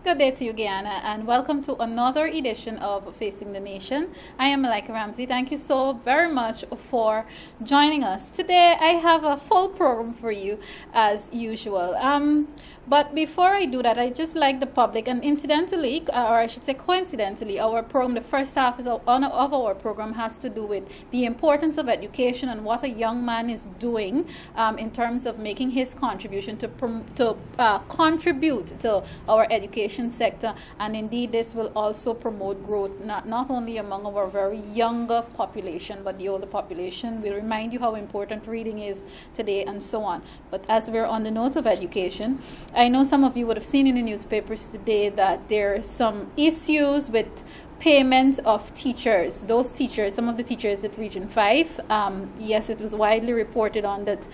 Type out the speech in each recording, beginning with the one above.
Good day to you, Guyana, and welcome to another edition of Facing the Nation. I am Malika Ramsey. Thank you so very much for joining us. Today, I have a full program for you, as usual. But before I do that, I just like the public, and incidentally, or I should say coincidentally, our program, the first half of our program has to do with the importance of education and what a young man is doing in terms of making his contribution to contribute to our education sector. And indeed, this will also promote growth, not only among our very younger population, but the older population. We'll remind you how important reading is today and so on. But as we're on the note of education, I know some of you would have seen in the newspapers today that there are some issues with payment of teachers. Those teachers, some of the teachers at Region 5, yes, it was widely reported on that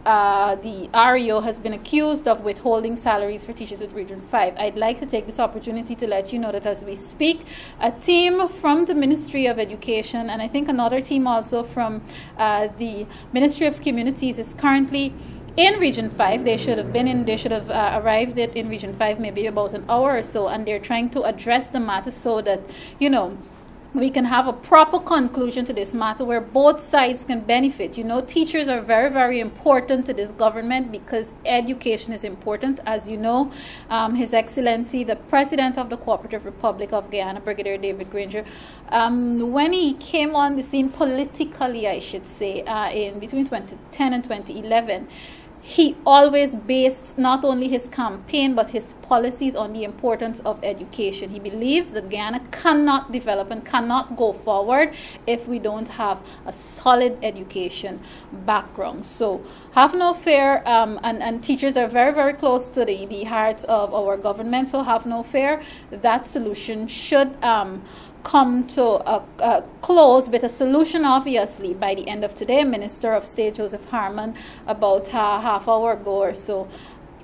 the REO has been accused of withholding salaries for teachers at Region 5. I'd like to take this opportunity to let you know that as we speak, a team from the Ministry of Education, and I think another team also from the Ministry of Communities, is currently in Region 5. They should have arrived in Region 5 maybe about an hour or so, and they're trying to address the matter so that, we can have a proper conclusion to this matter where both sides can benefit. Teachers are very, very important to this government because education is important. As you know, His Excellency, the President of the Cooperative Republic of Guyana, Brigadier David Granger, when he came on the scene politically, I should say, in between 2010 and 2011, he always based not only his campaign but his policies on the importance of education. He believes that Guyana cannot develop and cannot go forward if we don't have a solid education background. So have no fear, and teachers are very, very close to the hearts of our government, so have no fear. That solution should come to a close with a solution, obviously, by the end of today. Minister of State Joseph Harman, about half hour ago or so,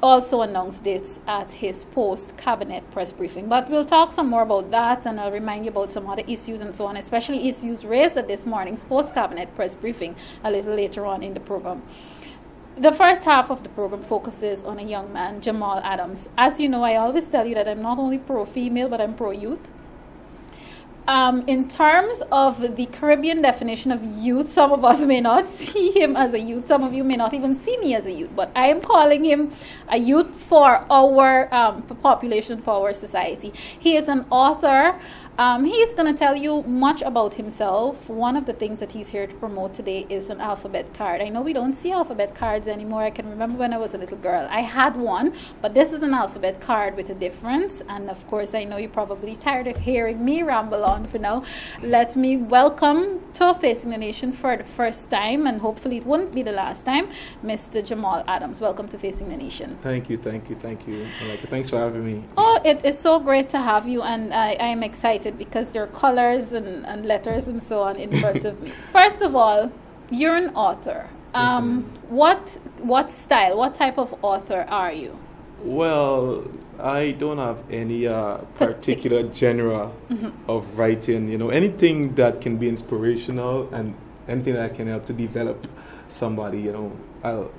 also announced this at his post-cabinet press briefing. But we'll talk some more about that, and I'll remind you about some other issues and so on, especially issues raised at this morning's post-cabinet press briefing a little later on in the program. The first half of the program focuses on a young man, Jamall Adams. As you know, I always tell you that I'm not only pro-female, but I'm pro-youth. In terms of the Caribbean definition of youth, some of us may not see him as a youth. Some of you may not even see me as a youth. But I am calling him a youth for our population, for our society. He is an author. He's going to tell you much about himself. One of the things that he's here to promote today is an alphabet card. I know we don't see alphabet cards anymore. I can remember when I was a little girl, I had one, but this is an alphabet card with a difference. And of course, I know you're probably tired of hearing me ramble on for now. Let me welcome to Facing the Nation for the first time, and hopefully it won't be the last time, Mr. Jamall Adams. Welcome to Facing the Nation. Thank you. Malika, thanks for having me. Oh, it is so great to have you, and I am excited because there are colors and letters and so on in front of me. First of all, you're an author. What style, what type of author are you? Well, I don't have any particular genre of writing. Anything that can be inspirational and anything that can help to develop somebody, I'll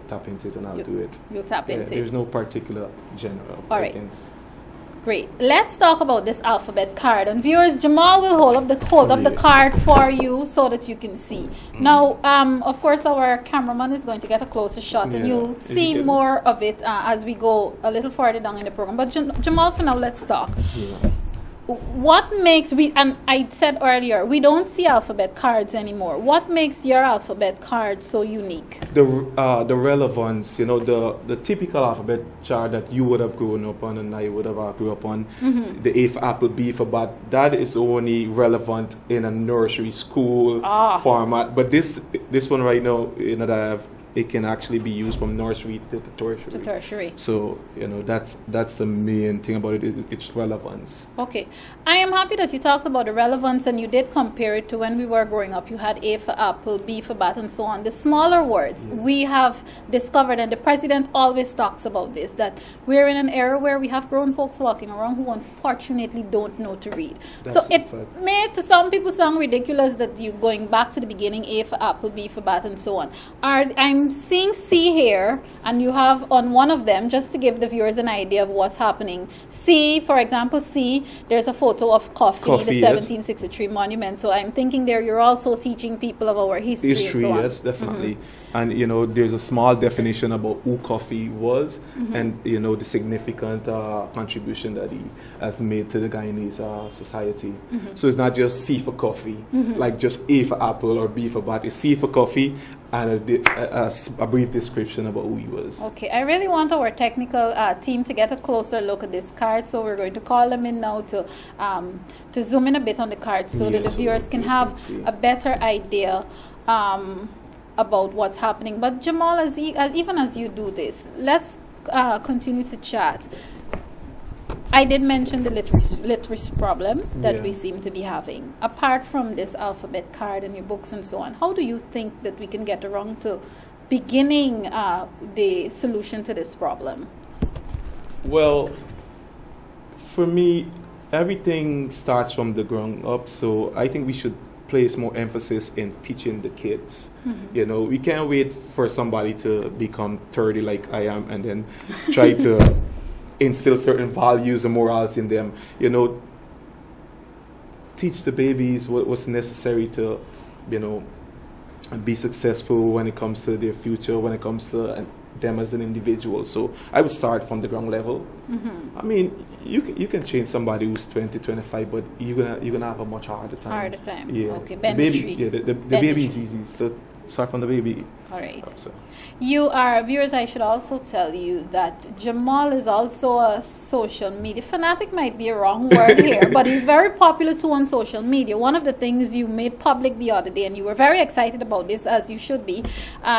tap into it and I'll do it. You'll tap into it. There's no particular genre of all writing. Right. Great. Let's talk about this alphabet card. And viewers, Jamall will hold up the card for you so that you can see. Now, of course, our cameraman is going to get a closer shot, and you'll see more of it as we go a little further down in the program. But Jamall, for now, let's talk. Yeah. What makes and I said earlier, we don't see alphabet cards anymore. What makes your alphabet card so unique? The relevance, the typical alphabet chart that you would have grown up on and I would have grew up on, the A for apple, B for bat, that is only relevant in a nursery school format. But this one right now, that I have, it can actually be used from nursery to tertiary. So, that's the main thing about it, it's relevance. Okay. I am happy that you talked about the relevance and you did compare it to when we were growing up. You had A for apple, B for bat, and so on. The smaller words we have discovered, and the president always talks about this, that we're in an era where we have grown folks walking around who unfortunately don't know to read. So it may to some people sound ridiculous that you're going back to the beginning, A for apple, B for bat, and so on. I'm I'm seeing C here, and you have on one of them, just to give the viewers an idea of what's happening. C, for example, C, there's a photo of coffee the 1763 monument. So I'm thinking there you're also teaching people of our history and so on. Yes, definitely. And, there's a small definition about who coffee was and, the significant contribution that he has made to the Guyanese society. So it's not just C for coffee, like just A for apple or B for bat. It's C for coffee and a brief description about who he was. Okay, I really want our technical team to get a closer look at this card, so we're going to call them in now to zoom in a bit on the card so that the viewers can have a better idea about what's happening. But Jamall, even as you do this, let's continue to chat. I did mention the literacy problem that we seem to be having. Apart from this alphabet card and your books and so on, how do you think that we can get around to beginning the solution to this problem? Well, for me, everything starts from the ground up. So I think we should place more emphasis in teaching the kids. We can't wait for somebody to become 30 like I am and then try to instill certain values and morals in them. Teach the babies what's necessary to, be successful when it comes to their future, when it comes to them as an individual. So I would start from the ground level. I mean, you can change somebody who's 20, 25, but you're gonna have a much harder time. Yeah. Okay. Bend the tree. Yeah, the baby is easy. So start from the baby. All right. You are, viewers, I should also tell you that Jamall is also a social media fanatic, might be a wrong word here, but he's very popular too on social media. One of the things you made public the other day, and you were very excited about this, as you should be,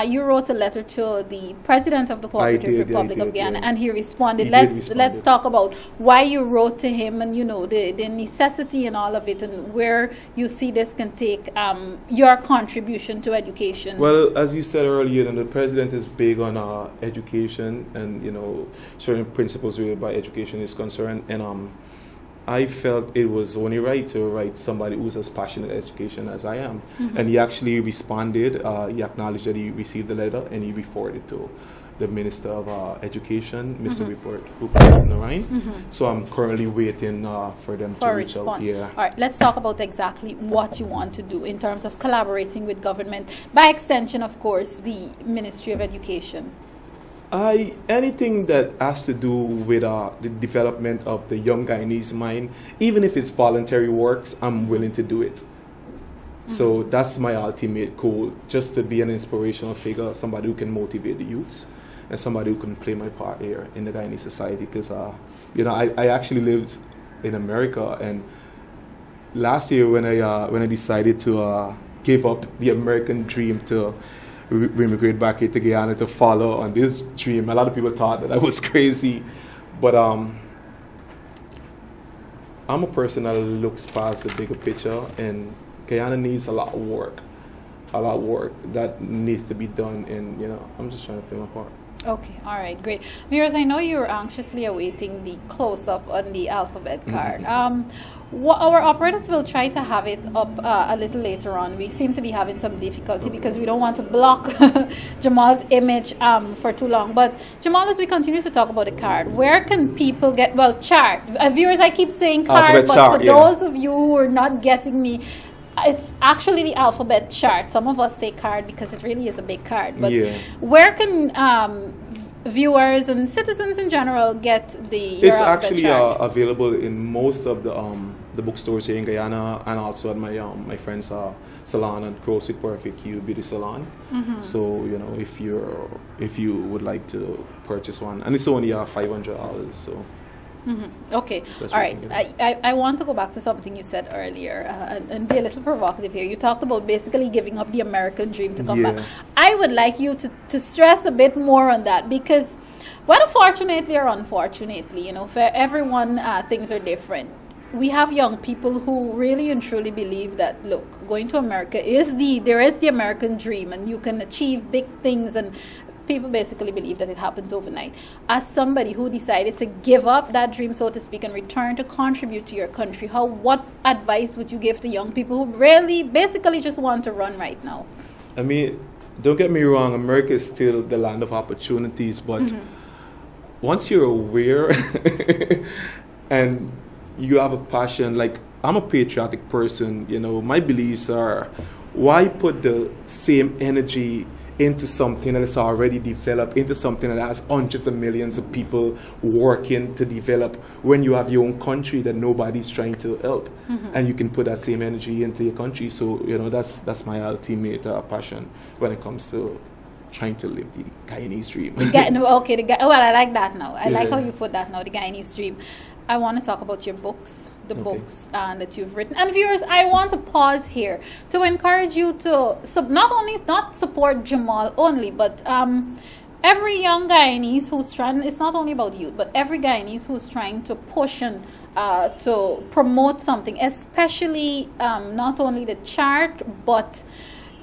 you wrote a letter to the President of the Cooperative Republic of Guyana, and he responded. Let's talk about why you wrote to him and, the necessity and all of it, and where you see this can take your contribution to education. Well, as you said earlier, the President is big on education and certain principles whereby education is concerned, and I felt it was only right to write somebody who's as passionate about education as I am. And he actually responded. He acknowledged that he received the letter and he forwarded it to the Minister of Education, Mr. Rupert Narain. So I'm currently waiting for them to reach out. Yeah. All right, let's talk about exactly what you want to do in terms of collaborating with government, by extension, of course, the Ministry of Education. Anything that has to do with the development of the young Guyanese mind, even if it's voluntary works, I'm willing to do it. So that's my ultimate goal, just to be an inspirational figure, somebody who can motivate the youths, and somebody who can play my part here in the Guyanese society. Because, I actually lived in America, and last year when I decided to give up the American dream to immigrate back here to Guyana to follow on this dream, a lot of people thought that I was crazy, but I'm a person that looks past the bigger picture, and Guyana needs a lot of work that needs to be done, and I'm just trying to play my part. Okay, all right, great. Viewers, I know you're anxiously awaiting the close-up on the alphabet card. Our operators will try to have it up a little later on. We seem to be having some difficulty because we don't want to block Jamall's image for too long. But Jamall, as we continue to talk about the card, where can people get, chart. Viewers, I keep saying card, alphabet but chart, for those of you who are not getting me, it's actually the alphabet chart. Some of us say card because it really is a big card. But where can viewers and citizens in general get It's actually available in most of the bookstores here in Guyana, and also at my friend's salon and Cross with Perfect Q Beauty Salon. So if you would like to purchase one, and it's only $500. So. Okay, all right. I want to go back to something you said earlier and be a little provocative here. You talked about basically giving up the American dream to come back. I would like you to stress a bit more on that, because whether fortunately or unfortunately, for everyone things are different. We have young people who really and truly believe that, look, going to America there is the American dream, and you can achieve big things, and people basically believe that it happens overnight. As somebody who decided to give up that dream, so to speak, and return to contribute to your country, what advice would you give to young people who really basically just want to run right now? I mean, don't get me wrong, America is still the land of opportunities, but once you're aware and you have a passion, like I'm a patriotic person, you know, my beliefs are, why put the same energy into something that is already developed, into something that has hundreds of millions of people working to develop, when you have your own country that nobody's trying to help, and you can put that same energy into your country. So, you know, that's my ultimate passion when it comes to trying to live the Guyanese dream. Well, I like that now. I like how you put that now, the Guyanese dream. I want to talk about your books, books that you've written. And viewers, I want to pause here to encourage you to not support Jamall only, but every young Guyanese who's trying, it's not only about youth, but every Guyanese who's trying to push and to promote something, especially not only the chart, but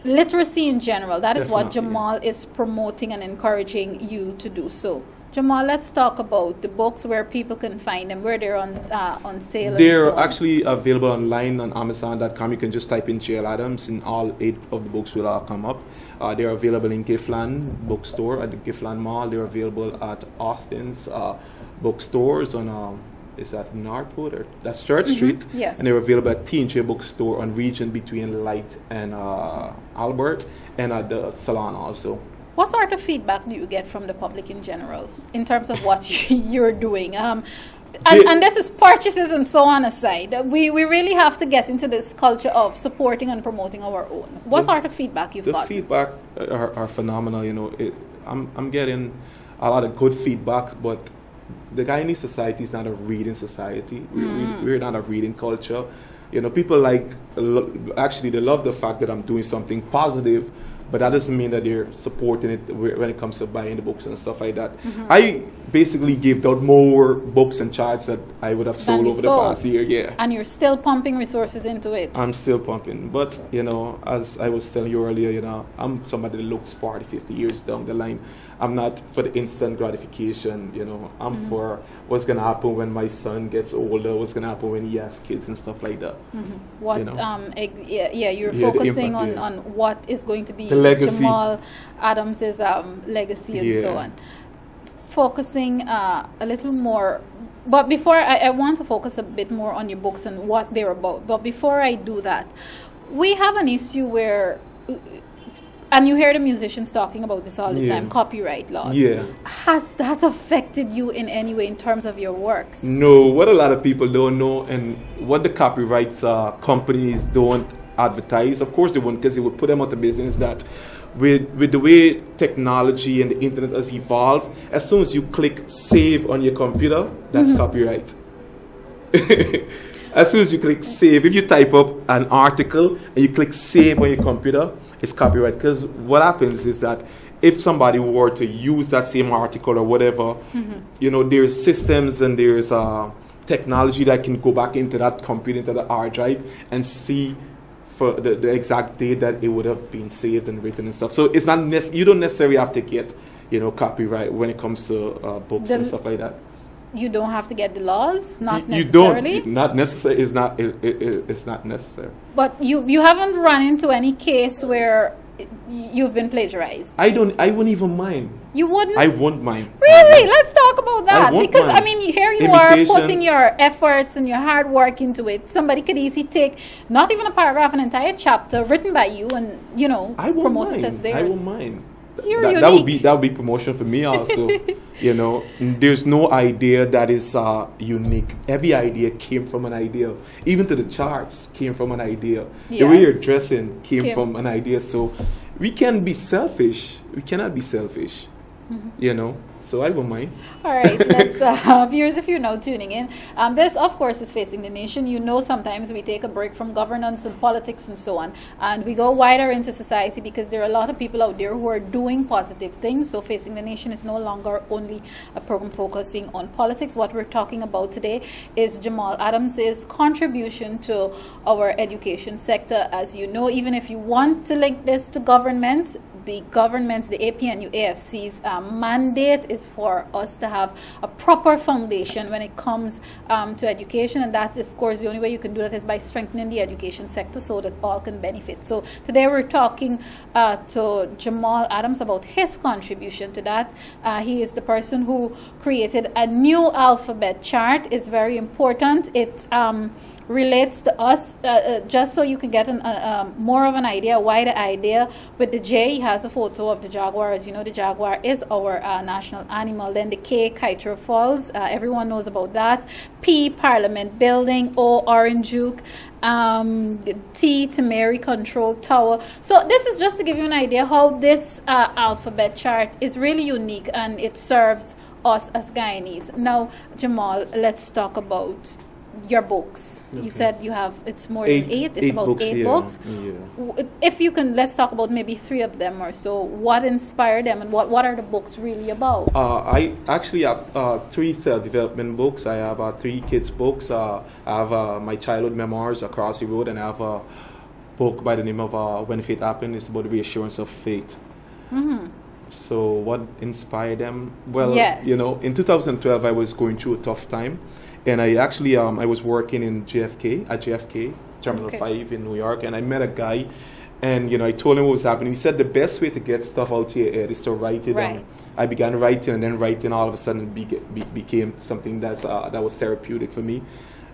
literacy in general. That is what Jamall is promoting and encouraging you to do. So, Jamall, let's talk about the books, where people can find them, where they're on sale. They're actually available online on Amazon.com. You can just type in Jamall Adams, and all 8 of the books will all come up. They're available in Giftland Bookstore at the Giftland Mall. They're available at Austin's bookstores on is that Northwood, or that's Church Street? Yes. And they're available at T&J Bookstore on Region between Light and Albert, and at the Salon also. What sort of feedback do you get from the public in general in terms of what you're doing? And this is purchases and so on aside. We really have to get into this culture of supporting and promoting our own. What sort of feedback you've got? The feedback are phenomenal. You know, I'm getting a lot of good feedback, but the Guyanese society is not a reading society. We're not a reading culture. You know, people actually they love the fact that I'm doing something positive, but that doesn't mean that they're supporting it when it comes to buying the books and stuff like that. I basically gave out more books and charts that I would have sold over the past year. Yeah. And you're still pumping resources into it. I'm still pumping. But, you know, as I was telling you earlier, you know, I'm somebody that looks 40, 50 years down the line. I'm not for the instant gratification, you know. I'm for what's going to happen when my son gets older, what's going to happen when he has kids and stuff like that. What, you know? You're focusing on what is going to be legacy. Jamall Adams's legacy and so on. Focusing a little more, but before I want to focus a bit more on your books and what they're about. But before I do that, we have an issue where, and you hear the musicians talking about this all the time, copyright laws. Yeah. Has that affected you in any way in terms of your works? No, what a lot of people don't know, and what the copyrights companies don't advertise, of course they won't, because it would put them out of business, that with the way technology and the internet has evolved, as soon as you click save on your computer, that's copyright. As soon as you click save, if you type up an article and you click save on your computer, it's copyright. Because what happens is that if somebody were to use that same article or whatever, you know, there's systems and there's technology that can go back into that computer, into the hard drive, and see for the exact date that it would have been saved and written and stuff. So it's not you don't necessarily have to get, you know, copyright when it comes to books and stuff like that. You don't have to get the laws, not necessarily. You don't. Not necessary. It's not necessary. But you haven't run into any case where you've been plagiarized. I wouldn't even mind. You wouldn't? I wouldn't mind. Really? Let's talk about that. Because, mind. I mean, here you are putting your efforts and your hard work into it. Somebody could easily take, not even a paragraph, an entire chapter written by you and, you know, promote it as theirs. I won't mind. You're unique. That would be promotion for me also. You know, there's no idea that is unique. Every idea came from an idea. Even to the charts came from an idea. Yes. The way you're dressing came from an idea. So we can be selfish. We cannot be selfish. You know, so I won't mind. All right, let's viewers, if you're now tuning in, this of course is Facing the Nation. You know, sometimes we take a break from governance and politics and so on, and we go wider into society, because there are a lot of people out there who are doing positive things. So Facing the Nation is no longer only a program focusing on politics. What we're talking about today is Jamall Adams's contribution to our education sector. As you know, even if you want to link this to government, the government's, the APNU, AFC's mandate is for us to have a proper foundation when it comes to education, and that's, of course, the only way you can do that is by strengthening the education sector so that all can benefit. So today we're talking to Jamall Adams about his contribution to that. He is the person who created a new alphabet chart. It's very important. It relates to us, just so you can get more of an idea why the idea. With the J, he has a photo of the jaguar. As you know, the jaguar is our national animal. Then the K, Kaitro Falls. Everyone knows about that. P, Parliament Building. O, Orange Juke. T, Temeri Control Tower. So this is just to give you an idea how this alphabet chart is really unique, and it serves us as Guyanese. Now, Jamall, let's talk about your books. Okay. You said you have, it's more than eight. It's about eight books. Yeah. If you can, let's talk about maybe 3 of them or so. What inspired them, and what are the books really about? I actually have 3 self-development books. I have 3 kids' books. I have my childhood memoirs, Across the Road, and I have a book by the name of When Faith Happened. It's about the reassurance of faith. Mm-hmm. So what inspired them? Well, yes. In 2012, I was going through a tough time. And I actually, I was working in JFK, Terminal 5 in New York, and I met a guy, and, I told him what was happening. He said the best way to get stuff out to your head is to write it down. I began writing, and then writing all of a sudden became something that was therapeutic for me.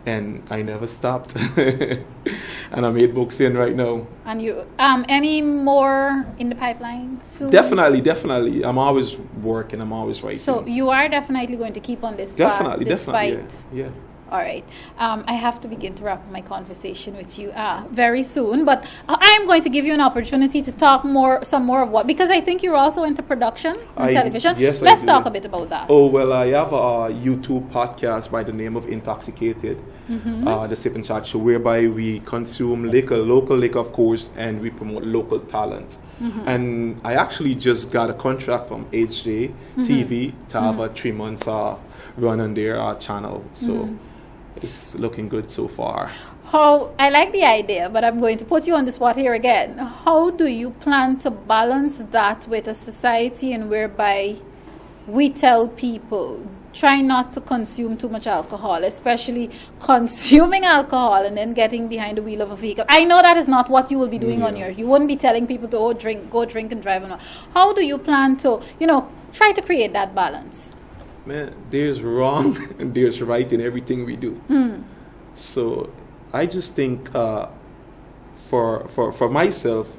And I never stopped. And I'm 8 books in right now. And you, any more in the pipeline soon? Definitely. I'm always working. I'm always writing. So you are definitely going to keep on this path, despite. Yeah. All right. I have to begin to wrap up my conversation with you very soon, but I'm going to give you an opportunity to talk some more of what, because I think you're also into production and television. Yes, Let's talk a bit about that. Oh, well, I have a YouTube podcast by the name of Intoxicated, the Sip and Chat Show, whereby we consume local liquor, of course, and we promote local talent. And I actually just got a contract from HJ TV to have a 3 months run on their channel. So it's looking good so far. I like the idea, but I'm going to put you on the spot here again. How do you plan to balance that with a society and whereby we tell people try not to consume too much alcohol, especially consuming alcohol and then getting behind the wheel of a vehicle? I know that is not what you will be doing on you wouldn't be telling people to go drink and drive. How do you plan to, try to create that balance? Man, there's wrong and there's right in everything we do. So I just think for myself,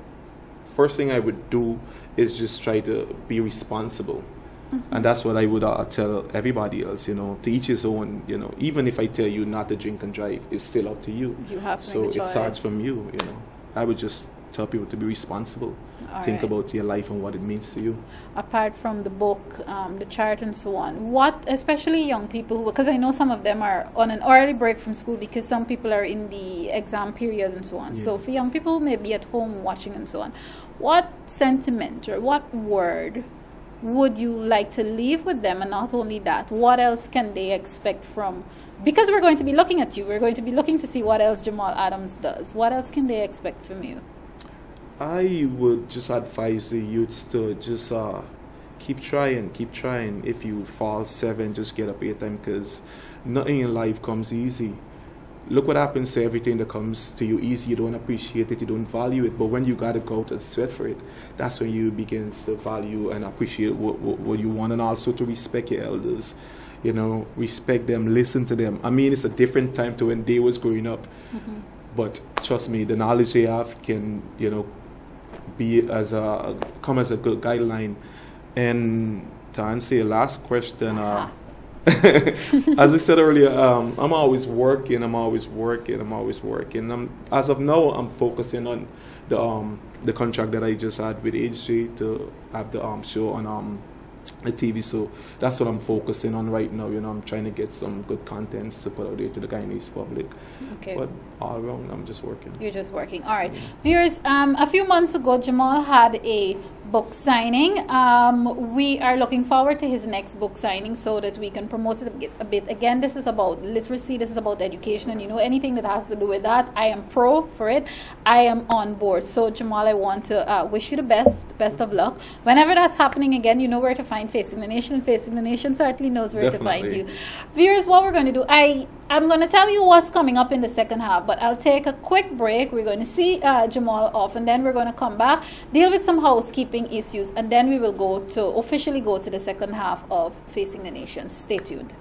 first thing I would do is just try to be responsible. And that's what I would tell everybody else, to each his own, even if I tell you not to drink and drive, it's still up to you. You have to so make a choice. It starts from you, I would just tell people to be responsible. Think about your life and what it means to you. Apart from the book, the chart and so on, what, especially young people, because I know some of them are on an early break from school because some people are in the exam period and so on. So for young people who may be at home watching and so on, what sentiment or what word would you like to leave with them? And not only that, what else can they expect from, because we're going to be looking at you, we're going to be looking to see what else Jamall Adams does. What else can they expect from you? I would just advise the youths to just keep trying. If you fall 7, just get up 8 times, because nothing in life comes easy. Look what happens to everything that comes to you easy. You don't appreciate it, you don't value it. But when you gotta go out and sweat for it, that's when you begin to value and appreciate what you want, and also to respect your elders. Respect them, listen to them. I mean, it's a different time to when they was growing up. But trust me, the knowledge they have can, come as a good guideline. And to answer your last question, as I said earlier, I'm always working. As of now, I'm focusing on the contract that I just had with HJ to have the show on the TV. So that's what I'm focusing on right now. I'm trying to get some good contents to put out there to the Guyanese public. Okay. But all around, I'm just working. You're just working. All right. Viewers, a few months ago, Jamall had a book signing. We are looking forward to his next book signing so that we can promote it a bit. Again, this is about literacy. This is about education. And anything that has to do with that, I am pro for it. I am on board. So, Jamall, I want to wish you the best of luck. Whenever that's happening again, you know where to find Facing the Nation. Facing the Nation certainly knows where Definitely. to find you. Viewers, what we're going to do, I'm going to tell you what's coming up in the second half, but I'll take a quick break. We're going to see Jamall off, and then we're going to come back, deal with some housekeeping issues, and then we will officially go to the second half of Facing the Nation. Stay tuned.